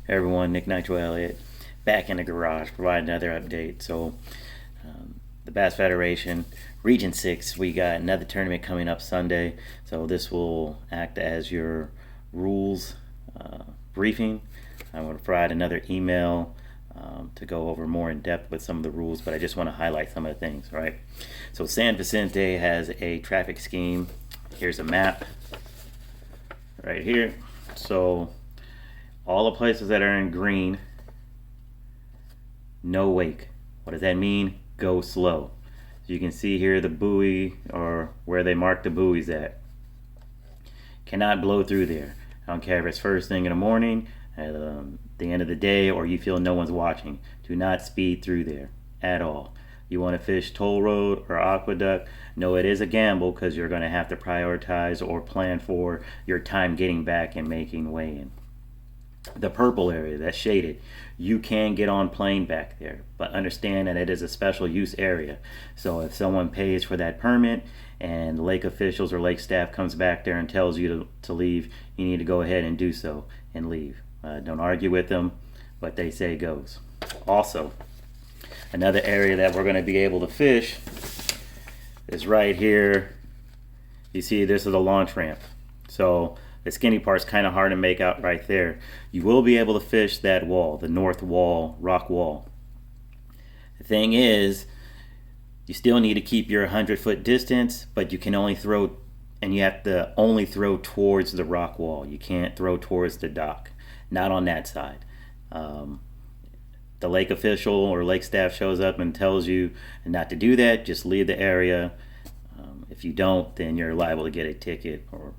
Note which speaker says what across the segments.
Speaker 1: Hey everyone, Nick Nitro Elliott back in the garage, provide another update. So, the Bass Federation Region 6, we got another tournament coming up Sunday. So, this will act as your rules briefing. I'm going to provide another email to go over more in depth with some of the rules, but I just want to highlight some of the things, right? So, San Vicente has a traffic scheme. Here's a map right here. So, all the places that are in green, no wake. What does that mean? Go slow. So you can see here the buoy, or where they mark the buoys at. Cannot blow through there. I don't care if it's first thing in the morning, at the end of the day, or you feel no one's watching. Do not speed through there at all. You want to fish toll road or aqueduct? No, it is a gamble because you're going to have to prioritize or plan for your time getting back and making weigh-in. The purple area that's shaded, you can get on plane back there, but understand that it is a special use area. So if someone pays for that permit and lake officials or lake staff comes back there and tells you to leave, you need to go ahead and do so and leave. Don't argue with them. What they say goes. Also, another area that we're going to be able to fish is right here. You see, this is a launch ramp. So the skinny part's kind of hard to make out right there. You will be able to fish that wall, the north wall, rock wall. The thing is, you still need to keep your 100-foot distance, but you can only throw, and you have to only throw towards the rock wall. You can't throw towards the dock. Not on that side. The lake official or lake staff shows up and tells you not to do that, just leave the area. If you don't, then you're liable to get a ticket or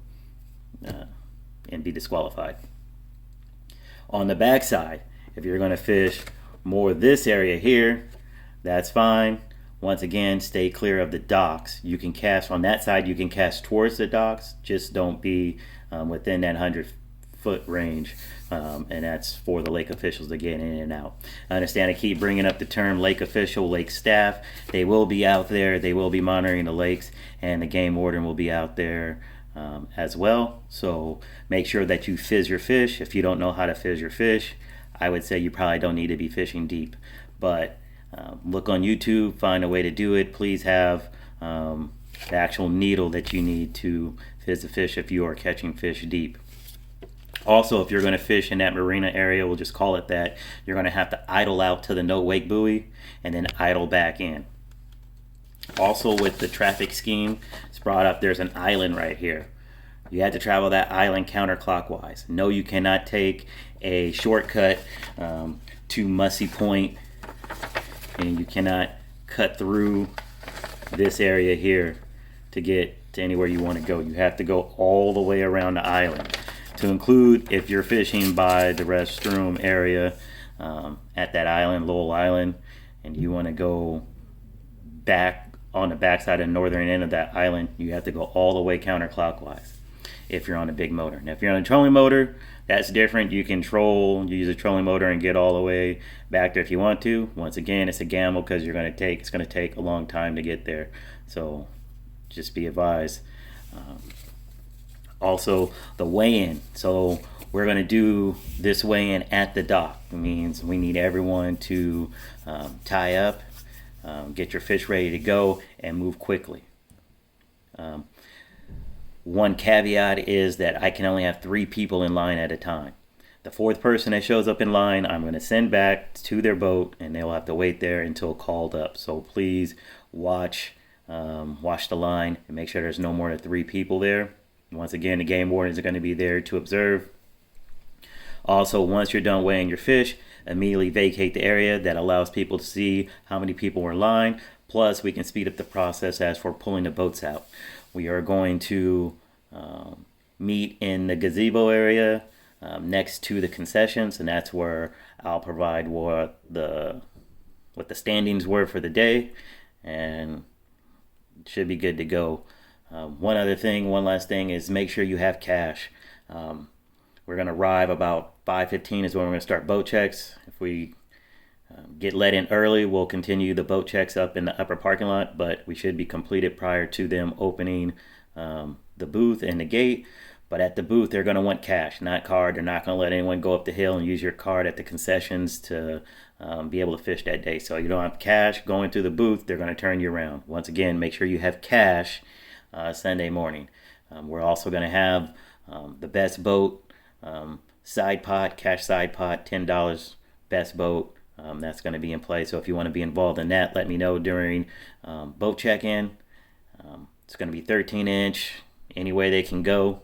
Speaker 1: and be disqualified. On the backside, if you're going to fish more this area here, that's fine. Once again, stay clear of the docks. You can cast on that side, you can cast towards the docks, just don't be within that 100-foot range, and that's for the lake officials to get in and out. I understand I keep bringing up the term lake official, lake staff. They will be out there, they will be monitoring the lakes, and the game warden will be out there as well. So make sure that you fizz your fish. If you don't know how to fizz your fish, I would say you probably don't need to be fishing deep, but look on YouTube, find a way to do it. Please have the actual needle that you need to fizz the fish if you are catching fish deep. Also, if you're going to fish in that marina area, we'll just call it that, you're going to have to idle out to the no wake buoy and then idle back in. Also, with the traffic scheme, it's brought up, there's an island right here. You have to travel that island counterclockwise. No, you cannot take a shortcut to Mussy Point, and you cannot cut through this area here to get to anywhere you want to go. You have to go all the way around the island. To include, if you're fishing by the restroom area at that island, Lowell Island, and you want to go back on the backside of the northern end of that island, you have to go all the way counterclockwise if you're on a big motor. Now, if you're on a trolling motor, that's different. You can use a trolling motor and get all the way back there if you want to. Once again, it's a gamble because it's going to take a long time to get there. So just be advised. Also, the weigh-in. So we're going to do this weigh-in at the dock. It means we need everyone to tie up, get your fish ready to go, and move quickly. One caveat is that I can only have 3 people in line at a time. The 4th person that shows up in line, I'm going to send back to their boat, and they'll have to wait there until called up. So please watch the line and make sure there's no more than 3 people there. Once again, the game wardens are going to be there to observe. Also, once you're done weighing your fish, immediately vacate the area. That allows people to see how many people were in line. Plus, we can speed up the process as for pulling the boats out. We are going to meet in the gazebo area next to the concessions, and that's where I'll provide what the standings were for the day, and it should be good to go. One last thing is make sure you have cash. We're going to arrive about 5:15 is when we're going to start boat checks. If we get let in early, we'll continue the boat checks up in the upper parking lot, but we should be completed prior to them opening the booth and the gate. But at the booth, they're going to want cash, not card. They're not going to let anyone go up the hill and use your card at the concessions to be able to fish that day. So you don't have cash going through the booth, they're going to turn you around. Once again, make sure you have cash Sunday morning. We're also going to have the best boat, side pot, cash side pot, $10, best boat. That's going to be in play. So if you want to be involved in that, let me know during boat check-in. It's going to be 13-inch, any way they can go.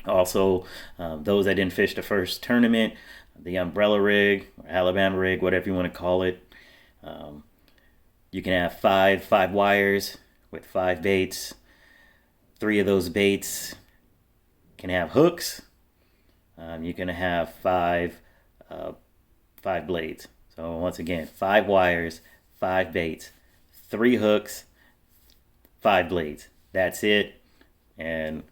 Speaker 1: Also, those that didn't fish the first tournament, the umbrella rig, or Alabama rig, whatever you want to call it. You can have five wires with 5 baits. 3 of those baits can have hooks. You can have 5 blades. So once again, 5 wires, 5 baits, 3 hooks, 5 blades. That's it. And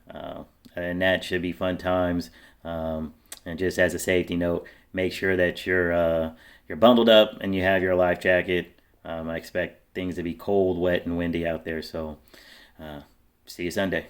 Speaker 1: that should be fun times. And just as a safety note, make sure that you're bundled up and you have your life jacket. I expect things to be cold, wet, and windy out there. So see you Sunday.